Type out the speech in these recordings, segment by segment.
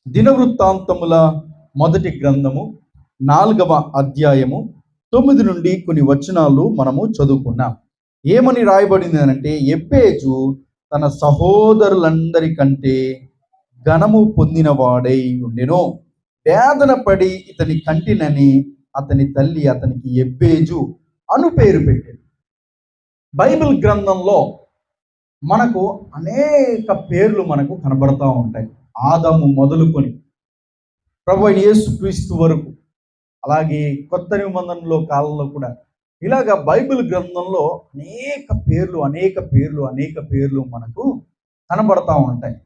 దినవృత్తాంతముల మొదటి గ్రంథము 4వ అధ్యాయము 9 నుండి కొన్ని వచనాలు మనము చదువుకున్నాం. ఏమని రాయబడింది అంటే, ఎబ్బేజు తన సహోదరులందరికంటే ఘనము పొందిన వాడై ఉండెను. వేదన పడి ఇతని కంటినని అతని తల్లి అతనికి ఎబ్బేజు అను పేరు పెట్టింది. బైబిల్ గ్రంథంలో మనకు అనేక పేర్లు మనకు కనబడతా ఉంటాయి. ఆదాము మొదలుకొని ప్రభు అయిన యేసుక్రీస్తు వరకు, అలాగే కొత్త నిబంధనలో కాలంలో కూడా ఇలాగ బైబిల్ గ్రంథంలో అనేక పేర్లు మనకు కనబడతా ఉంటాయి.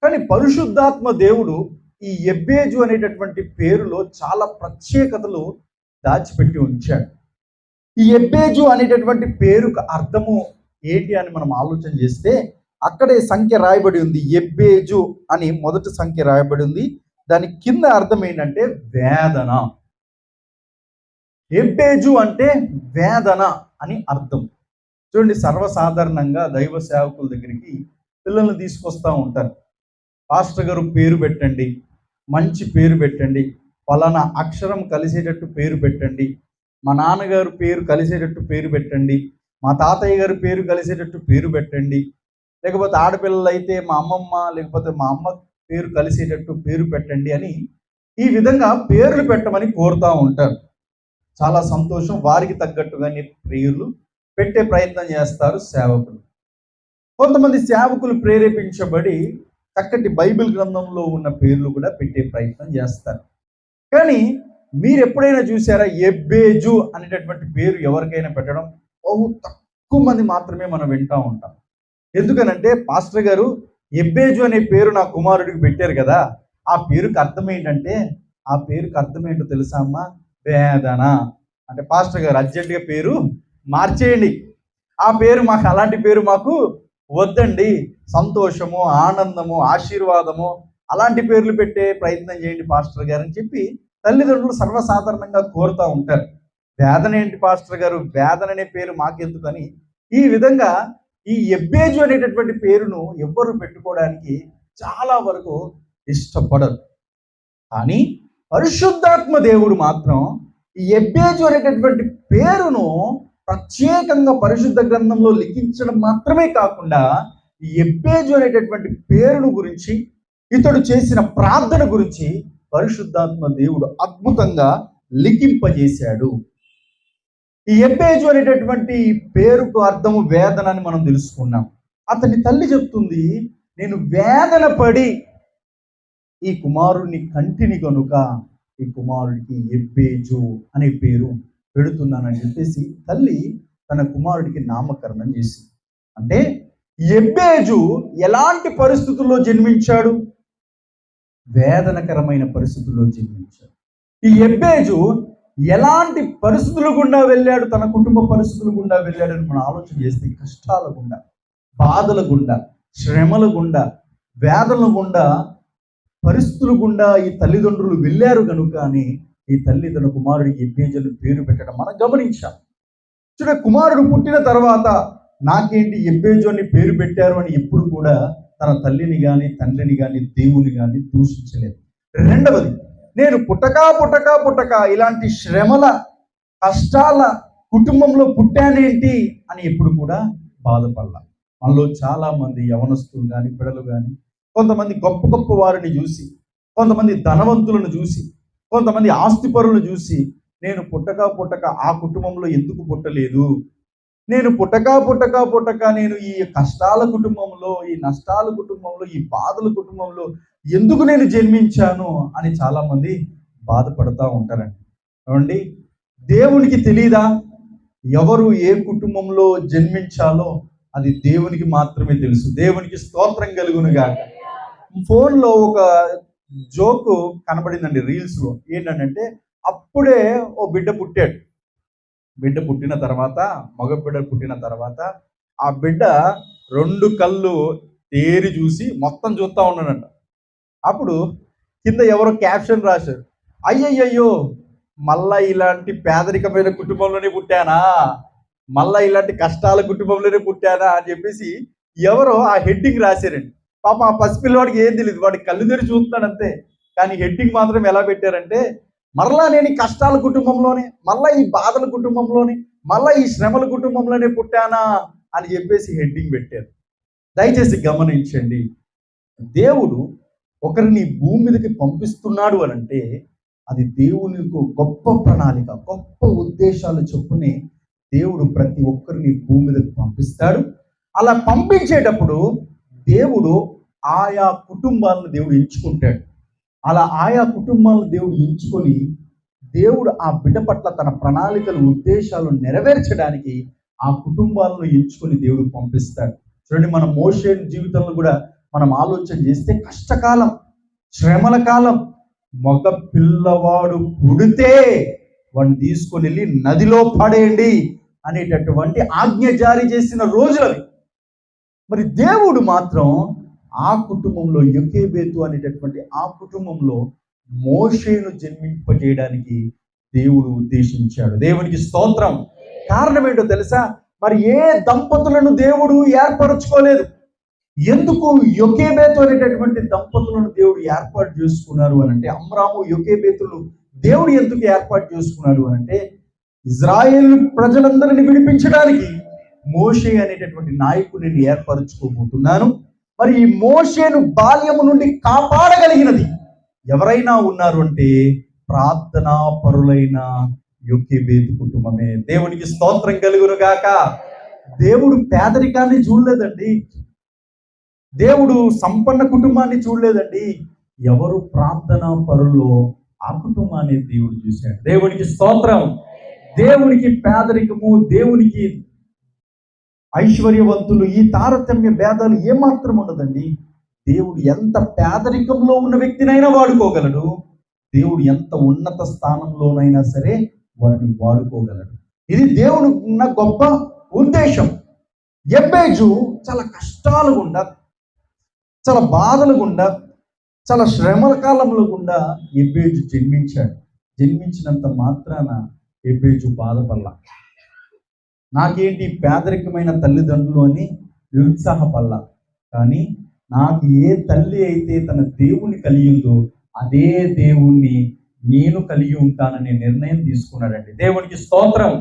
కానీ పరిశుద్ధాత్మ దేవుడు ఈ ఎబ్బేజు అనేటటువంటి పేరులో చాలా ప్రత్యేకతలు దాచిపెట్టి ఉంచాడు. ఈ ఎబ్బేజు అనేటటువంటి పేరుకు అర్థము ఏంటి అని మనం ఆలోచన చేస్తే, అక్కడే సంఖ్య రాయబడి ఉంది. ఎబ్బేజు అని మొదటి సంఖ్య రాయబడి ఉంది. దాని కింద అర్థం ఏంటంటే వేదన. ఎబ్బేజు అంటే వేదన అని అర్థం. చూడండి, సర్వసాధారణంగా దైవ సేవకుల దగ్గరికి పిల్లల్ని తీసుకొస్తూ ఉంటారు. పాస్టర్ గారు పేరు పెట్టండి, మంచి పేరు పెట్టండి, పలానా అక్షరం కలిసేటట్టు పేరు పెట్టండి, మా నాన్నగారు పేరు కలిసేటట్టు పేరు పెట్టండి, మా తాతయ్య గారి పేరు కలిసేటట్టు పేరు పెట్టండి, లేకపోతే ఆడపిల్లలు అయితే మా అమ్మమ్మ లేకపోతే మా అమ్మ పేరు కలిసేటట్టు పేరు పెట్టండి అని ఈ విధంగా పేర్లు పెట్టమని కోరుతూ ఉంటారు. చాలా సంతోషం. వారికి తగ్గట్టుగానే పేర్లు పెట్టే ప్రయత్నం చేస్తారు సేవకులు. కొంతమంది సేవకులు ప్రేరేపించబడి చక్కటి బైబిల్ గ్రంథంలో ఉన్న పేర్లు కూడా పెట్టే ప్రయత్నం చేస్తారు. కానీ మీరు ఎప్పుడైనా చూసారా ఎబ్బేజు అనేటటువంటి పేరు ఎవరికైనా పెట్టడం? తక్కువ మంది మాత్రమే మనం వింటూ ఉంటాం. ఎందుకనంటే, పాస్టర్ గారు ఎబ్బేజు అనే పేరు నా కుమారుడికి పెట్టారు కదా, ఆ పేరుకి అర్థం ఏంటంటే, ఆ పేరుకి అర్థం ఏంటో తెలుసా అమ్మా? వేదన. అంటే పాస్టర్ గారు అర్జెంటుగా పేరు మార్చేయండి, ఆ పేరు మాకు, అలాంటి పేరు మాకు వద్దండి, సంతోషము, ఆనందము, ఆశీర్వాదము అలాంటి పేర్లు పెట్టే ప్రయత్నం చేయండి పాస్టర్ గారు అని చెప్పి తల్లిదండ్రులు సర్వసాధారణంగా కోరుతూ ఉంటారు. వేదన ఏంటి పాస్టర్ గారు, వేదన అనే పేరు మాకెందుకని ఈ విధంగా ఈ ఎబ్బేజు అనేటటువంటి పేరును ఎవ్వరు పెట్టుకోవడానికి చాలా వరకు ఇష్టపడరు. కానీ పరిశుద్ధాత్మ దేవుడు మాత్రం ఈ ఎబ్బేజు అనేటటువంటి పేరును ప్రత్యేకంగా పరిశుద్ధ గ్రంథంలో లిఖించడం మాత్రమే కాకుండా, ఈ ఎబ్బేజు అనేటటువంటి పేరును గురించి, ఇతడు చేసిన ప్రార్థన గురించి పరిశుద్ధాత్మ దేవుడు అద్భుతంగా లిఖింపజేశాడు. ఈ ఎబ్బేజు అనేటటువంటి పేరుకు అర్థము వేదన అని మనం తెలుసుకున్నాం. అతని తల్లి చెప్తుంది, నేను వేదన పడి ఈ కుమారుడిని కంటిని కనుక ఈ కుమారుడికి ఎబ్బేజు అనే పేరు పెడుతున్నానని చెప్పేసి తల్లి తన కుమారుడికి నామకరణం చేసింది. అంటే ఎబ్బేజు ఎలాంటి పరిస్థితుల్లో జన్మించాడు? వేదనకరమైన పరిస్థితుల్లో జన్మించాడు. ఈ ఎబ్బేజు ఎలాంటి పరిస్థితులు గుండా వెళ్ళాడు? తన కుటుంబ పరిస్థితులు గుండా వెళ్ళాడని మనం ఆలోచన చేస్తే, కష్టాల గుండా, బాధల గుండా, శ్రమల గుండా, వేదనల గుండా, పరిస్థితుల గుండా ఈ తల్లిదండ్రులు వెళ్ళారు కనుక అని ఈ తల్లి తన కుమారుడికి ఎబ్బేజుని పేరు పెట్టడం మనం గమనించాం. చూడ, కుమారుడు పుట్టిన తర్వాత నాకేంటి ఎబ్బేజు అని పేరు పెట్టారు అని ఎప్పుడు కూడా తన తల్లిని కానీ తండ్రిని కానీ దేవుని కానీ దూషించలేదు. రెండవది, నేను పుట్టక ఇలాంటి శ్రమల కష్టాల కుటుంబంలో పుట్టానేంటి అని ఎప్పుడు కూడా బాధపడలా. మనలో చాలా మంది యవనస్తులు కానీ పిల్లలు కానీ కొంతమంది గొప్ప గొప్ప వారిని చూసి, కొంతమంది ధనవంతులను చూసి, కొంతమంది ఆస్తిపరులను చూసి, నేను పుట్టక ఆ కుటుంబంలో ఎందుకు పుట్టలేదు, నేను పుట్టక నేను ఈ కష్టాల కుటుంబంలో, ఈ నష్టాల కుటుంబంలో, ఈ బాధల కుటుంబంలో ఎందుకు నేను జన్మించాను అని చాలామంది బాధపడుతూ ఉంటారండి. ఏమండి, దేవునికి తెలీదా ఎవరు ఏ కుటుంబంలో జన్మించాలో? అది దేవునికి మాత్రమే తెలుసు. దేవునికి స్తోత్రం కలుగును గాక. ఫోన్లో ఒక జోకు కనబడిందండి రీల్స్లో. ఏంటంటే, అప్పుడే ఓ బిడ్డ పుట్టాడు. బిడ్డ పుట్టిన తర్వాత, మగ బిడ్డ పుట్టిన తర్వాత ఆ బిడ్డ 2 కళ్ళు తేరి చూసి మొత్తం చూస్తూ ఉన్నాడంట. అప్పుడు కింద ఎవరో క్యాప్షన్ రాశారు, అయ్యయ్యో మళ్ళా ఇలాంటి పేదరికమైన కుటుంబంలోనే పుట్టానా, మళ్ళా ఇలాంటి కష్టాల కుటుంబంలోనే పుట్టానా అని చెప్పేసి ఎవరో ఆ హెడ్డింగ్ రాశారండి. పాప ఆ పసిపిల్లవాడికి ఏం తెలియదు, వాడికి కళ్ళు తెరిచి చూస్తున్నాడు అంతే. కానీ హెడ్డింగ్ మాత్రం ఎలా పెట్టారంటే, మరలా నేను ఈ కష్టాల కుటుంబంలోనే, మళ్ళా ఈ బాధల కుటుంబంలోనే, మళ్ళా ఈ శ్రమల కుటుంబంలోనే పుట్టానా అని చెప్పేసి హెడ్డింగ్ పెట్టారు. దయచేసి గమనించండి, దేవుడు ఒకరిని భూమి మీదకి పంపిస్తున్నాడు అని అంటే అది దేవునికి గొప్ప ప్రణాళిక, గొప్ప ఉద్దేశాలు చొప్పునే దేవుడు ప్రతి ఒక్కరిని భూమి మీదకి పంపిస్తాడు. అలా పంపించేటప్పుడు దేవుడు ఆయా కుటుంబాలను దేవుడు ఎంచుకుంటాడు. అలా ఆయా కుటుంబాలను దేవుడు ఎంచుకొని దేవుడు ఆ బిడ్డ పట్ల తన ప్రణాళికలు, ఉద్దేశాలు నెరవేర్చడానికి ఆ కుటుంబాలను ఎంచుకొని దేవుడు పంపిస్తాడు. చూడండి, మన మోషే జీవితంలో కూడా మనం ఆలోచన చేస్తే కష్టకాలం, శ్రమల కాలం, మగ పిల్లవాడు పుడితే వాడిని తీసుకొని వెళ్ళి నదిలో పడేయండి అనేటటువంటి ఆజ్ఞ జారీ చేసిన రోజులవి. మరి దేవుడు మాత్రం ఆ కుటుంబంలో యొకేబేతు అనేటటువంటి ఆ కుటుంబంలో మోషేను జన్మింపజేయడానికి దేవుడు ఉద్దేశించాడు. దేవునికి స్తోత్రం. కారణం ఏంటో తెలుసా? మరి ఏ దంపతులను దేవుడు ఏర్పరచుకోలేదు. ఎందుకు యొకేబేతు అనేటటువంటి దంపతులను దేవుడు ఏర్పాటు చేసుకున్నారు అని అంటే, అమ్రాము యొకేబేతులు దేవుడు ఎందుకు ఏర్పాటు చేసుకున్నాడు అని అంటే, ఇజ్రాయేల్ ప్రజలందరినీ విడిపించడానికి మోషే అనేటటువంటి నాయకుడిని ఏర్పరచుకోబోతున్నాను. మరి ఈ మోషేను బాల్యము నుండి కాపాడగలిగినది ఎవరైనా ఉన్నారు అంటే ప్రార్థనా పరులైన యొకేబేతు కుటుంబమే. దేవునికి స్తోత్రం కలుగును గాక. దేవుడు పేదరికాన్ని చూడలేదండి, దేవుడు సంపన్న కుటుంబాన్ని చూడలేదండి. ఎవరు ప్రార్థనా పరులో ఆ కుటుంబాన్ని దేవుడు చూశాడు. దేవునికి స్తోత్రం. దేవునికి పేదరికము, దేవునికి ఐశ్వర్యవంతులు, ఈ తారతమ్య భేదాలు ఏమాత్రం ఉండదండి. దేవుడు ఎంత పేదరికంలో ఉన్న వ్యక్తినైనా వాడుకోగలడు, దేవుడు ఎంత ఉన్నత స్థానంలోనైనా సరే వారిని వాడుకోగలడు. ఇది దేవుడు ఉన్న గొప్ప ఉద్దేశం. యెబేజు చాలా కష్టాలు గుండా, చాలా బాధలు గుండా, చాలా శ్రమల కాలంలో గుండా యెబేజు జన్మించాడు. జన్మించినంత మాత్రాన యెబేజు బాధపడలా. నాకేంటి పేదరికమైన తల్లిదండ్రులు అని నిరుత్సాహపడలా. కానీ నాకు ఏ తల్లి అయితే తన దేవుణ్ణి కలిగి ఉందో అదే దేవుణ్ణి నేను కలిగి ఉంటాననే నిర్ణయం తీసుకున్నాడండి. దేవునికి స్తోత్రం.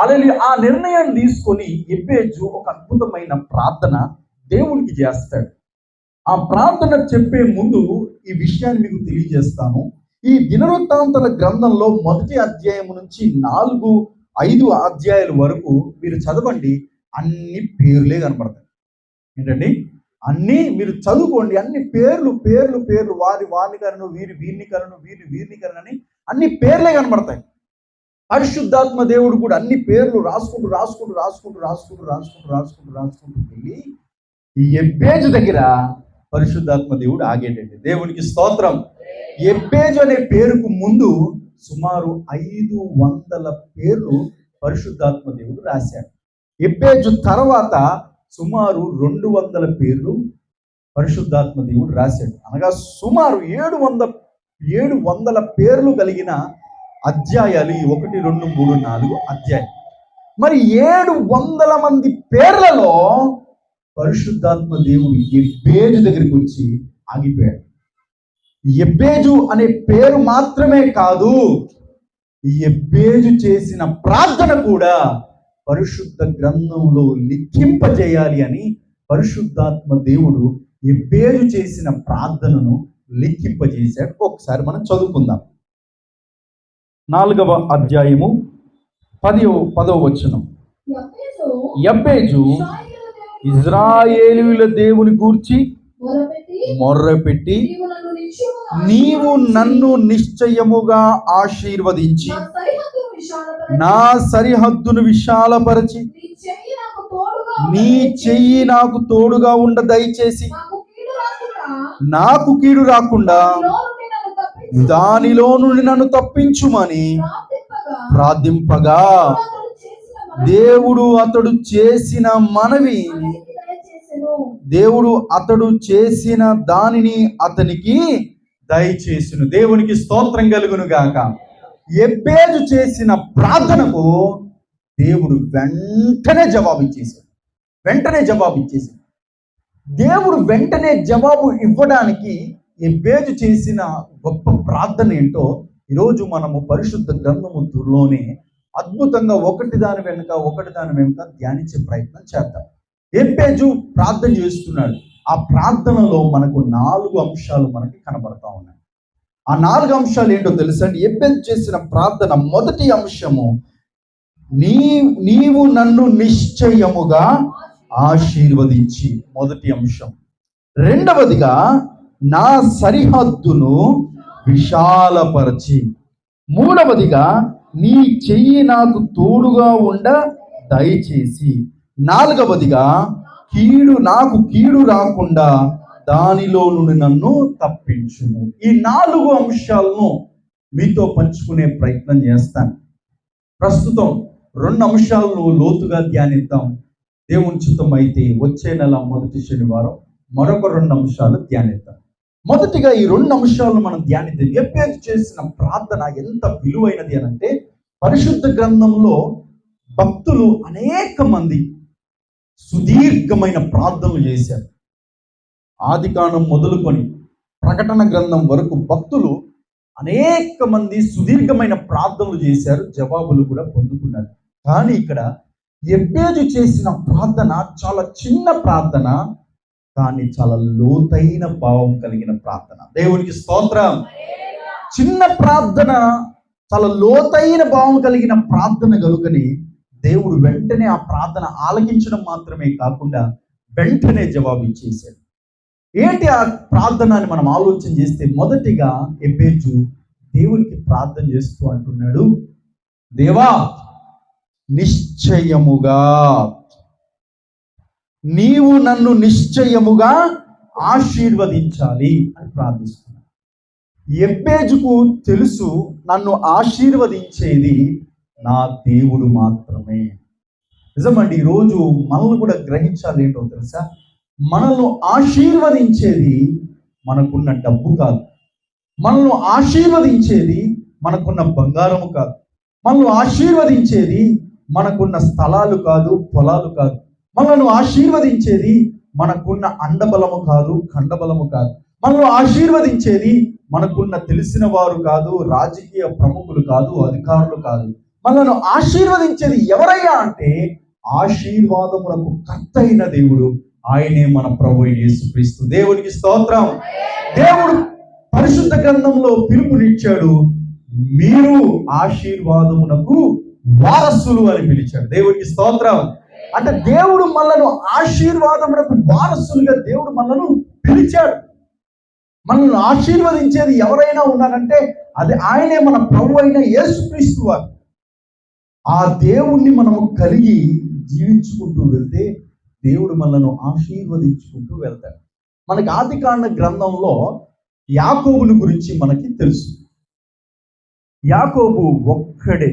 అలాగే ఆ నిర్ణయాన్ని తీసుకొని యెబేజు ఒక అద్భుతమైన ప్రార్థన దేవునికి చేస్తాడు. ఆ ప్రార్థన చెప్పే ముందు ఈ విషయాన్ని మీకు తెలియజేస్తాను. ఈ దినవృత్తాంతాల గ్రంథంలో మొదటి అధ్యాయం నుంచి 4-5 అధ్యాయాల వరకు మీరు చదవండి, అన్ని పేర్లే కనపడతాయి. ఏంటండి? అన్నీ మీరు చదువుకోండి, అన్ని పేర్లు పేర్లు పేర్లు, వారిని కలను, వీరిని కలను, వీరిని కలను అని అన్ని పేర్లే కనబడతాయి. పరిశుద్ధాత్మ దేవుడు కూడా అన్ని పేర్లు రాసుకుంటూ వెళ్ళి ఈ యెబేజు దగ్గర పరిశుద్ధాత్మ దేవుడు ఆగేటండి. దేవునికి స్తోత్రం. యెబేజు అనే పేరుకు ముందు సుమారు 500 పేర్లు పరిశుద్ధాత్మ దేవుడు రాశాడు. యెబేజు తర్వాత సుమారు 200 పేర్లు పరిశుద్ధాత్మ దేవుడు రాశాడు. అనగా సుమారు 700 పేర్లు కలిగిన అధ్యాయాలు ఈ 1, 2, 3, 4 అధ్యాయం. మరి 700 మంది పేర్లలో పరిశుద్ధాత్మ దేవుడు యెబేజు దగ్గరికి వచ్చి ఆగిపోయాడు. యెబేజు అనే పేరు మాత్రమే కాదు, యెబేజు చేసిన ప్రార్థన కూడా పరిశుద్ధ గ్రంథంలో లిఖింపజేయాలి అని పరిశుద్ధాత్మ దేవుడు యెబేజు చేసిన ప్రార్థనను లిఖింపజేశాడు. ఒకసారి మనం చదువుకుందాం. 4వ అధ్యాయము 10వ వచనం. యెబేజు ఇజ్రాయేలీయుల దేవుని గూర్చి మొర్రపెట్టి, నీవు నన్ను నిశ్చయముగా ఆశీర్వదించి నా సరిహద్దును విశాలపరచి నీ చెయ్యి నాకు తోడుగా ఉండ దయచేసి నాకు కీడు రాకుండా దానిలో నుండి నన్ను తప్పించుమని ప్రార్థింపగా దేవుడు అతడు చేసిన దానిని అతనికి దయచేసును. దేవునికి స్తోత్రం కలుగును గాక. యెబేజు చేసిన ప్రార్థనకు దేవుడు వెంటనే జవాబిచ్చేశాడు. దేవుడు వెంటనే జవాబు ఇవ్వడానికి ఎబ్బేజు చేసిన గొప్ప ప్రార్థన ఏంటో ఈరోజు మనము పరిశుద్ధ గ్రంథములోనే అద్భుతంగా ఒకటి దాని వెనుక ధ్యానించే ప్రయత్నం చేద్దాం. ఎబ్బేజు ప్రార్థన చేస్తున్నాడు. ఆ ప్రార్థనలో మనకు 4 అంశాలు మనకి కనబడతా ఉన్నాయి. ఆ 4 అంశాలు ఏంటో తెలుసండి. ఎబ్బేజు చేసిన ప్రార్థన మొదటి అంశము, నీవు నన్ను నిశ్చయముగా ఆశీర్వదించి, మొదటి అంశం. రెండవదిగా, నా సరిహద్దును విశాలపరచి. మూడవదిగా, నీ చెయ్యి నాకు తోడుగా ఉండ దయచేసి. నాలుగవదిగా, నాకు కీడు రాకుండా దానిలో నుండి నన్ను తప్పించుము. ఈ 4 అంశాలను మీతో పంచుకునే ప్రయత్నం చేస్తాను. ప్రస్తుతం 2 అంశాలను లోతుగా ధ్యానిద్దాం. దేవుని చిత్తం అయితే వచ్చే నెల మొదటి శనివారం మరొక 2 అంశాలు ధ్యానిద్దాం. మొదటిగా ఈ 2 అంశాలను మనం ధ్యానిద్దాం. ఎబ్బేజు చేసిన ప్రార్థన ఎంత విలువైనది అనంటే, పరిశుద్ధ గ్రంథంలో భక్తులు అనేక మంది సుదీర్ఘమైన ప్రార్థనలు చేశారు. ఆదికాండం మొదలుకొని ప్రకటన గ్రంథం వరకు భక్తులు అనేక మంది సుదీర్ఘమైన ప్రార్థనలు చేశారు, జవాబులు కూడా పొందుకున్నారు. కానీ ఇక్కడ ఎబ్బేజు చేసిన ప్రార్థన చాలా చిన్న ప్రార్థన, కానీ చాలా లోతైన భావం కలిగిన ప్రార్థన. దేవునికి స్తోత్రం. చిన్న ప్రార్థన, చాలా లోతైన భావం కలిగిన ప్రార్థన కనుకని దేవుడు వెంటనే ఆ ప్రార్థన ఆలకించడం మాత్రమే కాకుండా వెంటనే జవాబు ఇచ్చేశాడు. ఏంటి ఆ ప్రార్థన అని మనం ఆలోచన చేస్తే, మొదటిగా ఎబ్బేజు దేవునికి ప్రార్థన చేస్తూ అంటున్నాడు, దేవా, నిశ్చయముగా నీవు నన్ను నిశ్చయముగా ఆశీర్వదించాలి అని ప్రార్థిస్తున్నాడు. ఎబ్బేజుకు తెలుసు, నన్ను ఆశీర్వదించేది నా దేవుడు మాత్రమే. నిజమండి, ఈరోజు మనల్ని కూడా గ్రహించాలి ఏంటో తెలుసా? మనల్ని ఆశీర్వదించేది మనకున్న డబ్బు కాదు, మనల్ని ఆశీర్వదించేది మనకున్న బంగారము కాదు, మనల్ని ఆశీర్వదించేది మనకున్న స్థలాలు కాదు, పొలాలు కాదు, మనల్ని ఆశీర్వదించేది మనకున్న అండబలము కాదు, ఖండబలము కాదు, మనల్ని ఆశీర్వదించేది మనకున్న తెలిసిన వారు కాదు, రాజకీయ ప్రముఖులు కాదు, అధికారులు కాదు. మనల్ని ఆశీర్వదించేది ఎవరయ్యా అంటే, ఆశీర్వాదములకు కర్త అయిన దేవుడు, ఆయనే మన ప్రభువు యేసుక్రీస్తు. దేవునికి స్తోత్రం. దేవుడు పరిశుద్ధ గ్రంథంలో పిలుపునిచ్చాడు, మీరు ఆశీర్వాదమునకు వారసులు అని పిలిచాడు. దేవునికి స్తోత్రం. అంటే దేవుడు మనలను ఆశీర్వాదమునకు వారసులుగా దేవుడు మనలను పిలిచాడు. మనల్ని ఆశీర్వదించేది ఎవరైనా ఉన్నారంటే అది ఆయనే, మన ప్రభువు అయిన యేసుక్రీస్తు వారు. ఆ దేవుణ్ణి మనము కలిగి జీవించుకుంటూ వెళ్తే దేవుడు మనలను ఆశీర్వదించుకుంటూ వెళ్తాడు. మనకి ఆదికాండ గ్రంథంలో యాకోబుని గురించి మనకి తెలుసు. యాకోబు ఒక్కడే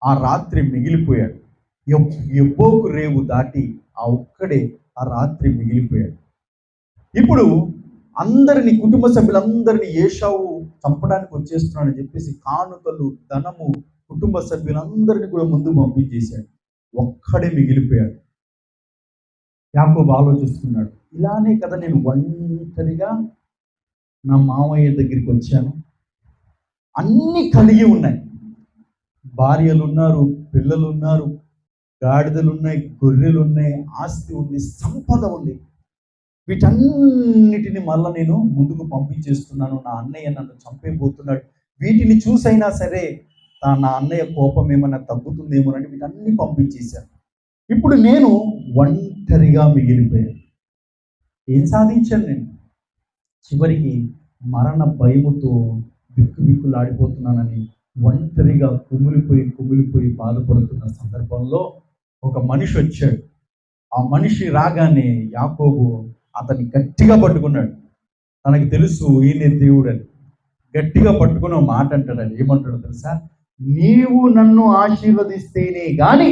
ఆ రాత్రి మిగిలిపోయాడు. యబ్బోకు రేవు దాటి ఆ ఒక్కడే ఆ రాత్రి మిగిలిపోయాడు. ఇప్పుడు అందరినీ, కుటుంబ సభ్యులందరినీ ఏశావు చంపడానికి వచ్చేస్తున్నాడని చెప్పేసి కానుకలు, ధనము, కుటుంబ సభ్యులందరినీ కూడా ముందు పంపించేశాడు. ఒక్కడే మిగిలిపోయాడు. యాకోబు ఆలోచిస్తున్నాడు, ఇలానే కదా నేను ఒంటరిగా నా మామయ్య దగ్గరికి వచ్చాను, అన్నీ కలిగి ఉన్నాయి, భార్యలు ఉన్నారు, పిల్లలు ఉన్నారు, గాడిదలు ఉన్నాయి, గొర్రెలు ఉన్నాయి, ఆస్తి ఉంది, సంపద ఉంది. వీటన్నిటిని మళ్ళీ నేను ముందుకు పంపించేస్తున్నాను. నా అన్నయ్య నన్ను చంపేయబోతున్నాడు. వీటిని చూసైనా సరే నా అన్నయ్య కోపం ఏమన్నా తగ్గుతుందేమోనని వీటన్ని పంపించేశాను. ఇప్పుడు నేను ఒంటరిగా మిగిలిపోయాను. ఏం సాధించాను నేను? చివరికి మరణ భయముతో బిక్కులాడిపోతున్నానని ఒంటరిగా కుమిలిపోయి బాధపడుతున్న సందర్భంలో ఒక మనిషి వచ్చాడు. ఆ మనిషి రాగానే యాకోబు అతన్ని గట్టిగా పట్టుకున్నాడు. తనకి తెలుసు ఈయనే దేవుడు అని. గట్టిగా పట్టుకుని మాట అంటాడు. ఏమంటాడో తెలుసా? నీవు నన్ను ఆశీర్వదిస్తేనే గాని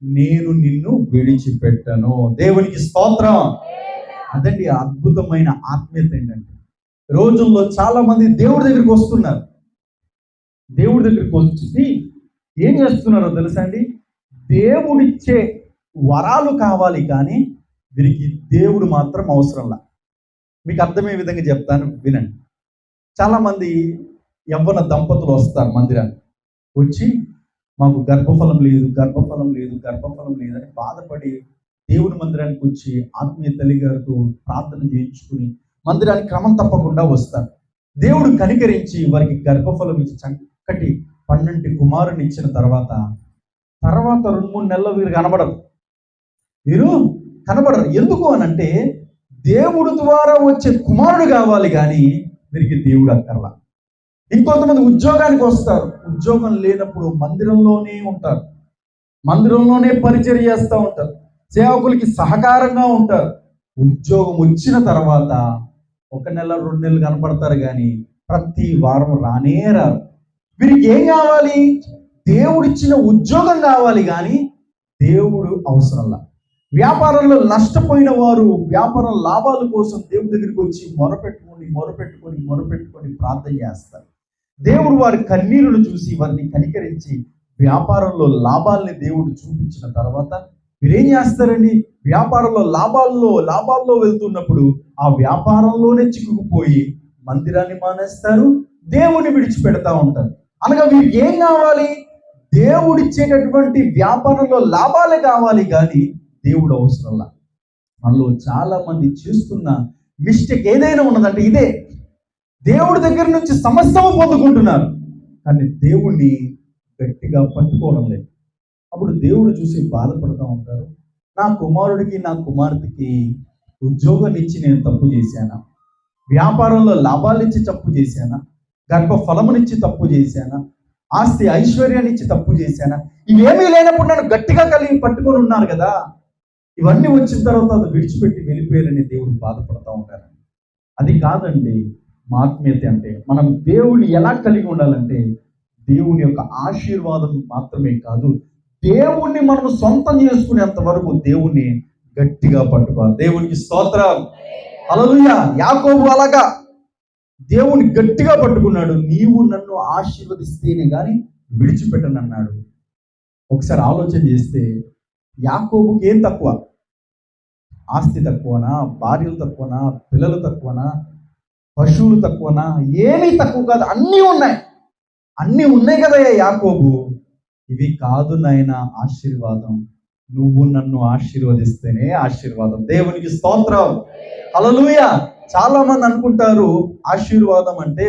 నేను నిన్ను విడిచిపెట్టను. దేవునికి స్తోత్రం. అదండి అద్భుతమైన ఆత్మీయత. ఏంటంటే రోజుల్లో చాలా మంది దేవుడి దగ్గరికి వస్తున్నారు. దేవుడి దగ్గరికి వచ్చి ఏం చేస్తున్నారో తెలుసా అండి? దేవుడిచ్చే వరాలు కావాలి, కానీ వీరికి దేవుడు మాత్రం అవసరంలా. మీకు అర్థమయ్యే విధంగా చెప్తాను, వినండి. చాలామంది యవ్వన దంపతులు వస్తారు మందిరానికి. వచ్చి మాకు గర్భఫలం లేదు, గర్భఫలం లేదు, గర్భఫలం లేదని బాధపడి దేవుని మందిరానికి వచ్చి ఆత్మీయ తల్లి గారితో ప్రార్థన చేయించుకుని మందిరానికి క్రమం తప్పకుండా వస్తారు. దేవుడు కనికరించి వారికి గర్భఫలం ఇచ్చి చక్కటి 12 కుమారుని ఇచ్చిన తర్వాత 2-3 నెలలు వీరు కనబడరు. ఎందుకు అనంటే దేవుడు ద్వారా వచ్చే కుమారుడు కావాలి కానీ వీరికి దేవుడు అక్కర్లా. ఇంకొంతమంది ఉద్యోగానికి వస్తారు, ఉద్యోగం లేనప్పుడు మందిరంలోనే ఉంటారు, మందిరంలోనే పరిచర్య చేస్తూ ఉంటారు, సేవకులకి సహకారంగా ఉంటారు. ఉద్యోగం వచ్చిన తర్వాత 1 నెల 2 నెలలు కనపడతారు కానీ ప్రతి వారం రారు. వీరికి ఏం కావాలి? దేవుడిచ్చిన ఉద్యోగం కావాలి కానీ దేవుడు అవసరంలా. వ్యాపారంలో నష్టపోయిన వారు వ్యాపారం లాభాల కోసం దేవుడి దగ్గరికి వచ్చి మొరపెట్టుకొని ప్రార్థన చేస్తారు. దేవుడు వారి కన్నీరును చూసి వారిని కనికరించి వ్యాపారంలో లాభాలని దేవుడు చూపించిన తర్వాత మీరేం చేస్తారండి? వ్యాపారంలో లాభాల్లో వెళ్తున్నప్పుడు ఆ వ్యాపారంలోనే చిక్కుకుపోయి మందిరాన్ని మానేస్తారు, దేవుని విడిచిపెడతా ఉంటారు. అనగా వీరికి ఏం కావాలి? దేవుడిచ్చేటటువంటి వ్యాపారంలో లాభాలే కావాలి కానీ దేవుడు అవసరంలా. మనలో చాలా మంది చేస్తున్న మిస్టేక్ ఏదైనా ఉన్నదంటే ఇదే. దేవుడి దగ్గర నుంచి సమస్తము పొందుకుంటున్నారు కానీ దేవుణ్ణి గట్టిగా పట్టుకోవడం లేదు. అప్పుడు దేవుడు చూసి బాధపడుతూ ఉంటారు. నా కుమారుడికి నా కుమార్తెకి ఉద్యోగాన్ని ఇచ్చి నేను తప్పు చేశానా? వ్యాపారంలో లాభాలు ఇచ్చి తప్పు చేశానా? గర్భఫలమునిచ్చి తప్పు చేశానా? ఆస్తి ఐశ్వర్యాన్ని ఇచ్చి తప్పు చేశానా? ఇవేమీ లేనప్పుడు నన్ను గట్టిగా కలిగి పట్టుకొని ఉన్నారు కదా, ఇవన్నీ వచ్చిన తర్వాత అది విడిచిపెట్టి వెళ్ళిపోయారని దేవుడు బాధపడుతూ ఉంటారు. అది కాదండి ఆత్మీయత అంటే. మనం దేవుని ఎలా కలిగి ఉండాలంటే దేవుని యొక్క ఆశీర్వాదం మాత్రమే కాదు, దేవుణ్ణి మనం సొంతం చేసుకునేంత వరకు దేవుణ్ణి గట్టిగా పట్టుకోవాలి. దేవునికి స్తోత్రం, హల్లెలూయా. యాకోబు అలాగా దేవుని గట్టిగా పట్టుకున్నాడు. నీవు నన్ను ఆశీర్వదిస్తేనే కానీ విడిచిపెట్టనన్నాడు. ఒకసారి ఆలోచన చేస్తే యాకోబుకి ఏం తక్కువ? ఆస్తి తక్కువనా? భార్యలు తక్కువనా? పిల్లలు తక్కువనా? పశువులు తక్కువనా? ఏమీ తక్కువ కాదు, అన్నీ ఉన్నాయి కదా యాకోబు. ఇవి కాదు నాయన ఆశీర్వాదం, నువ్వు నన్ను ఆశీర్వదిస్తేనే ఆశీర్వాదం. దేవునికి స్తోత్రం, హల్లెలూయా. చాలా మంది అనుకుంటారు ఆశీర్వాదం అంటే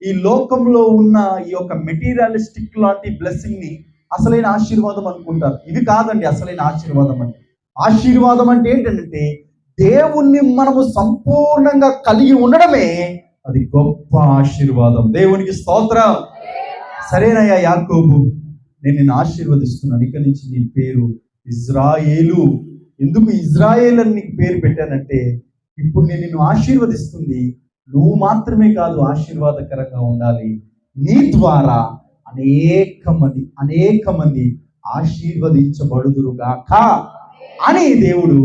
ఈ లోకంలో ఉన్న ఈ యొక్క మెటీరియలిస్టిక్ లాంటి బ్లెస్సింగ్ ని అసలైన ఆశీర్వాదం అనుకుంటారు. ఇవి కాదండి అసలైన ఆశీర్వాదం అంటే. ఆశీర్వాదం అంటే ఏంటంటే దేవుణ్ణి మనము సంపూర్ణంగా కలిగి ఉండడమే అది గొప్ప ఆశీర్వాదం. దేవునికి స్తోత్రం. సరేనయ్యా యాకోబు, నేను నిన్ను ఆశీర్వదిస్తున్నాను, ఇక నుంచి నీ పేరు ఇజ్రాయేలు. ఎందుకు ఇజ్రాయేల్ అని నీకు పేరు పెట్టానంటే ఇప్పుడు నేను నిన్ను ఆశీర్వదిస్తుంది, నువ్వు మాత్రమే కాదు ఆశీర్వాదకరంగా ఉండాలి, నీ ద్వారా అనేక మంది ఆశీర్వదించబడుదురుగాక అని దేవుడు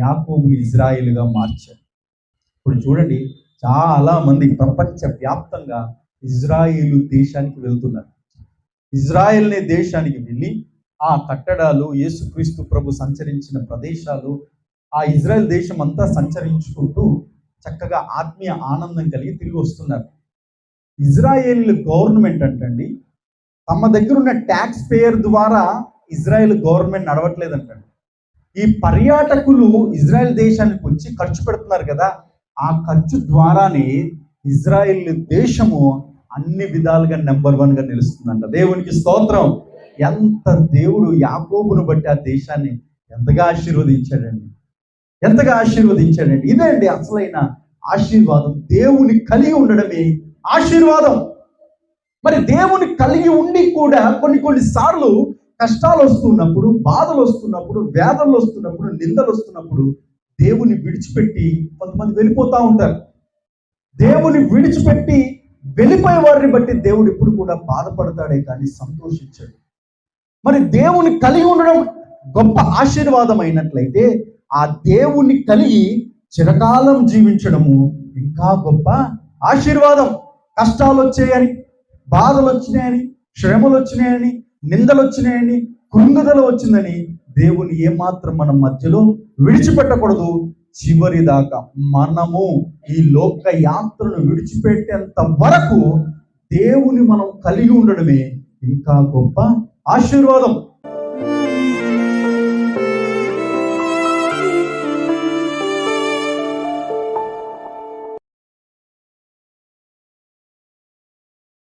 యాకోబుని ఇజ్రాయేలుగా మార్చాడు. ఇప్పుడు చూడండి, చాలా మంది ప్రపంచ వ్యాప్తంగా ఇజ్రాయేలు దేశానికి వెళ్తున్నారు. ఇజ్రాయేల్ అనే దేశానికి వెళ్ళి ఆ కట్టడాలు, యేసుక్రీస్తు ప్రభు సంచరించిన ప్రదేశాలు, ఆ ఇజ్రాయెల్ దేశం అంతా సంచరించుకుంటూ చక్కగా ఆత్మీయ ఆనందం కలిగి తిరిగి వస్తున్నారు. ఇజ్రాయేల్ గవర్నమెంట్ అంటండి తమ దగ్గర ఉన్న ట్యాక్స్ పేయర్ ద్వారా ఇజ్రాయెల్ గవర్నమెంట్ నడవట్లేదంటండి. ఈ పర్యాటకులు ఇజ్రాయెల్ దేశానికి వచ్చి ఖర్చు పెడుతున్నారు కదా, ఆ ఖర్చు ద్వారానే ఇజ్రాయెల్ దేశము అన్ని విధాలుగా నెంబర్ 1గా నిలుస్తుందంట. దేవునికి స్తోత్రం. ఎంత దేవుడు యాకోబును బట్టి ఆ దేశాన్ని ఎంతగా ఆశీర్వదించాడండి. ఇదే అండి అసలైన ఆశీర్వాదం. దేవుని కలిగి ఉండడమే ఆశీర్వాదం. మరి దేవుని కలిగి ఉండి కూడా కొన్ని సార్లు కష్టాలు వస్తున్నప్పుడు, బాధలు వస్తున్నప్పుడు, వేదనలు వస్తున్నప్పుడు, నిందలు వస్తున్నప్పుడు దేవుని విడిచిపెట్టి కొంతమంది వెళ్ళిపోతూ ఉంటారు. దేవుని విడిచిపెట్టి వెళ్ళిపోయే వారిని బట్టి దేవుడు ఎప్పుడు కూడా బాధపడతాడే కానీ సంతోషించాడు. మరి దేవుని కలిగి ఉండడం గొప్ప ఆశీర్వాదం అయినట్లయితే ఆ దేవుని కలిగి చిరకాలం జీవించడము ఇంకా గొప్ప ఆశీర్వాదం. కష్టాలు వచ్చాయని, బాధలు వచ్చినాయని, శ్రమలు వచ్చినాయని, నిందలు వచ్చినాయని, కృంగుదల వచ్చిందని దేవుని ఏమాత్రం మనం మధ్యలో విడిచిపెట్టకూడదు. చివరి దాకా మనము ఈ లోక యాత్రను విడిచిపెట్టేంత వరకు దేవుని మనం కలిగి ఉండడమే ఇంకా గొప్ప ఆశీర్వాదం.